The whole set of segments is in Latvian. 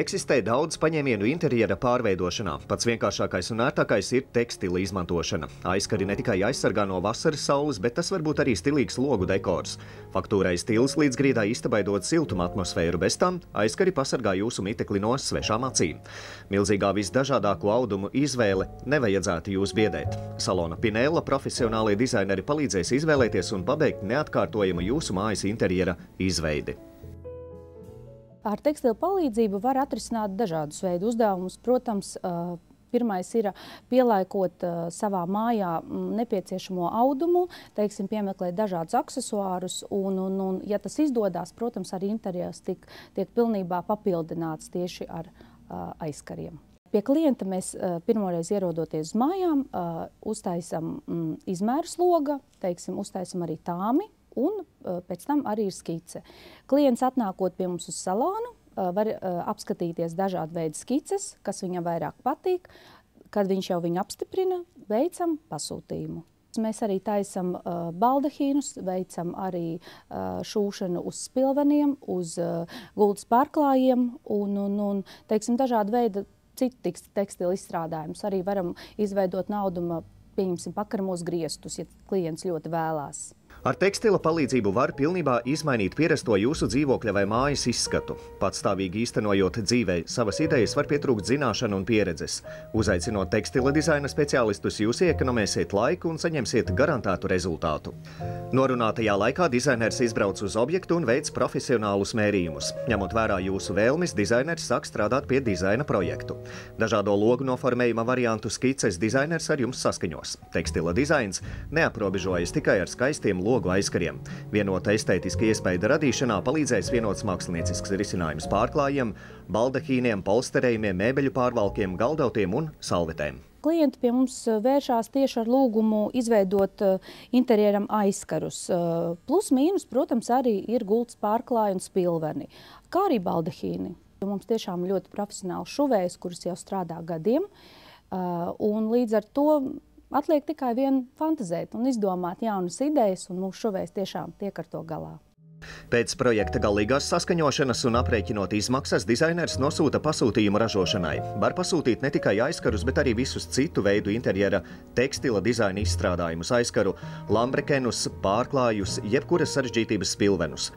Eksistē daudz paņēmienu interjera pārveidošanā. Pats vienkāršākais un ērtākais ir tekstila izmantošana. Aizkari ne tikai aizsargā no vasaras saules, bet tas var būt arī stilīgs logu dekors. Faktūrai stils līdz grīdai istabai dod siltuma atmosfēru, bez tam aizkari pasargā jūsu mitekli no svešām acīm. Milzīgā visdažādāko audumu izvēle nevajadzētu jūs biedēt. Salona Pinella profesionālie dizaineri palīdzēs izvēlēties un pabeigt neatkārtojamu jūsu mājas interjera izveidi. Ar tekstilu palīdzību var atrisināt dažādus veidu uzdevumus. Protams, pirmais ir pielaikot savā mājā nepieciešamo audumu, teiksim, piemeklēt dažādus aksesuārus, un ja tas izdodas, protams, arī interjers tiek pilnībā papildināts tieši ar aizkariem. Pie klienta mēs pirmoreiz ierodoties uz mājām, uztaisam izmēru sloga, teiksim, uztaisam arī tāmi, un pēc tam arī ir skice. Klients atnākot pie mums uz salonu, var apskatīties dažādu veidu skices, kas viņam vairāk patīk. Kad viņš jau viņu apstiprina, veicam pasūtījumu. Mēs arī taisam baldahīnus, veicam arī šūšanu uz spilveniem, uz gultas pārklājiem un teiksim, dažādu veidu citu tekstilu izstrādājumus. Arī varam izveidot nauduma, pieņemsim, pakaramos griestus, ja klients ļoti vēlās. Ar tekstila palīdzību var pilnībā izmainīt pierasto jūsu dzīvokļa vai mājas izskatu. Patstāvīgi īstenojot dzīvē savas idejas, var pietrūkt zināšanu un pieredzes. Uzaicinot tekstila dizaina speciālistus, jūs iekonomēsiet laiku un saņemsiet garantētu rezultātu. Norunātajā laikā dizainers izbrauc uz objektu un veic profesionālus mērījumus. Ņemot vērā jūsu vēlmes, dizainers sāk strādāt pie dizaina projektu. Dažādo logu noformējuma variantu skices dizainers ar jums saskaņos. Tekstila dizains neaprobežojas tikai ar skaistiem logu aizkariem. Vienota estētiska iespēja radīšanā palīdzēs vienots māksliniecisks risinājums pārklājiem, baldahīniem, polsterējumiem, mēbeļu pārvalkiem, galdautiem un salvetēm. Klienti pie mums vēršās tieši ar lūgumu izveidot interjeram aizkarus. Plus mīnus, protams, arī ir gultas pārklāji un spilveni, kā arī baldahīni. Mums tiešām ļoti profesionāli šuvējs, kurus jau strādā gadiem, un līdz ar to atliek tikai vien fantazēt un izdomāt jaunas idejas, un mūsu šuvējs tiešām tiek ar to galā. Pēc projekta galīgās saskaņošanas un aprēķinot izmaksas, dizainers nosūta pasūtījumu ražošanai. Var pasūtīt ne tikai aizkarus, bet arī visus citu veidu interjera tekstila dizaina izstrādājumus, aizkaru, lambrekenus, pārklājus, jebkuras sarežģītības spilvenus.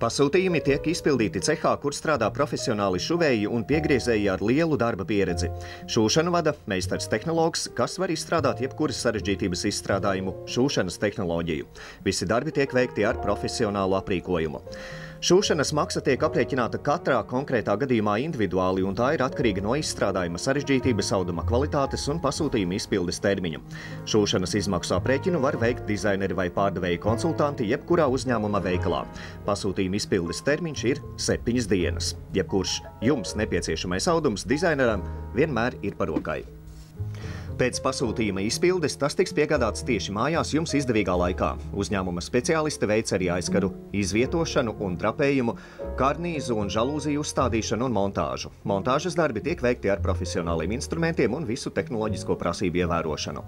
Pasūtījumi tiek izpildīti cehā, kur strādā profesionāli šuvēji un piegriezēji ar lielu darba pieredzi. Šūšanu vada meistars tehnologs, kas var izstrādāt jebkuras sarežģītības izstrādājumu šūšanas tehnoloģiju. Visi darbi tiek veikti ar profesionālu aprīkojumu. Šūšanas maksa tiek aprēķināta katrā konkrētā gadījumā individuāli, un tā ir atkarīga no izstrādājuma sarežģītības, auduma kvalitātes un pasūtījuma izpildes termiņa. Šūšanas izmaksu aprēķinu var veikt dizaineri vai pārdevēju konsultanti jebkurā uzņēmuma veikalā. Pasūtījuma izpildes termiņš ir 7 dienas. Jebkurš jums nepieciešamais audums dizaineram vienmēr ir par rokai. Pēc pasūtījuma izpildes tas tiks piegādāts tieši mājās jums izdevīgā laikā. Uzņēmuma speciālisti veic arī aizkaru izvietošanu un drapējumu, karnīzu un žalūziju uzstādīšanu un montāžu. Montāžas darbi tiek veikti ar profesionāliem instrumentiem un visu tehnoloģisko prasību ievērošanu.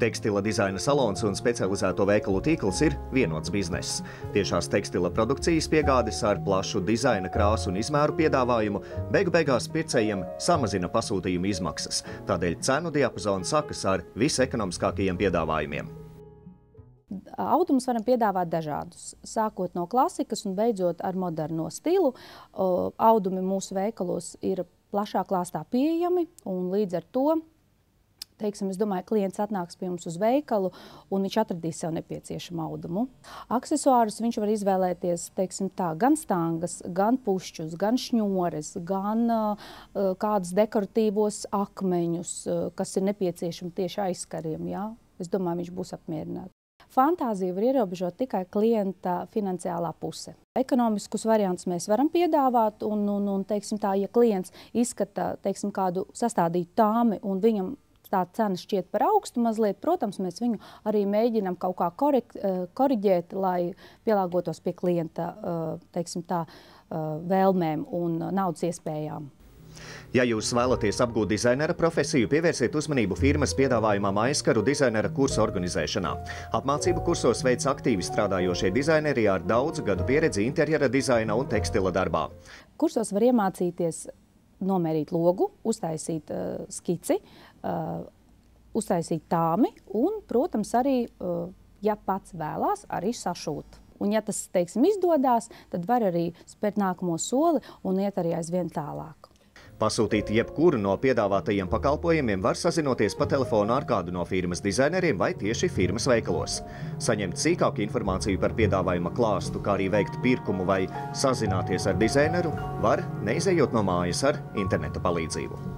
Tekstila dizaina salons un specializēto veikalu tīkls ir vienots bizness. Tiešās tekstila produkcijas piegādes ar plašu dizaina, krāsu un izmēru piedāvājumu beigu beigās pircējiem samazina pasūtījumu izmaksas. Tādēļ cenu diapazons sakas ar visekonomiskākajiem piedāvājumiem. Audumus varam piedāvāt dažādus, sākot no klasikas un beidzot ar moderno stilu. Audumi mūsu veikalos ir plašā klāstā pieejami, un līdz ar to, teiksim, es domāju, klients atnāks pie mums uz veikalu un viņš atradīs sev nepieciešamu audumu. Aksesuārus viņš var izvēlēties, teiksim tā, gan stangas, gan pušķus, gan šņores, gan kādus dekoratīvos akmeņus, kas ir nepieciešami tieši aizkariem. Jā? Es domāju, viņš būs apmierināts. Fantāziju var ierobežot tikai klienta finansiālā puse. Ekonomiskus variantus mēs varam piedāvāt, un teiksim tā, ja klients izskata, teiksim, kādu sastādītu tāmi un viņam tā cena šķiet par augstu mazliet, protams, mēs viņu arī mēģinām kaut kā koriģēt, lai pielāgotos pie klienta, teiksim tā, vēlmēm un naudas iespējām. Ja jūs vēlaties apgūt dizainera profesiju, pievērsiet uzmanību firmas piedāvājumam aizkaru dizainera kursu organizēšanā. Apmācību kursos veic aktīvi strādājošie dizaineri ar daudzu gadu pieredzi interjera dizaina un tekstila darbā. Kursos var iemācīties nomērīt logu, uztaisīt skici, uztaisīt tāmi un, protams, arī, ja pats vēlās, arī sašūt. Un, ja tas, teiksim, izdodās, tad var arī spērt nākamo soli un iet arī aizvien tālāk. Pasūtīt jebkuru no piedāvātajiem pakalpojumiem var sazinoties pa telefonu ar kādu no firmas dizaineriem vai tieši firmas veikalos. Saņemt sīkāku informāciju par piedāvājuma klāstu, kā arī veikt pirkumu vai sazināties ar dizaineru, var neizejot no mājas ar interneta palīdzību.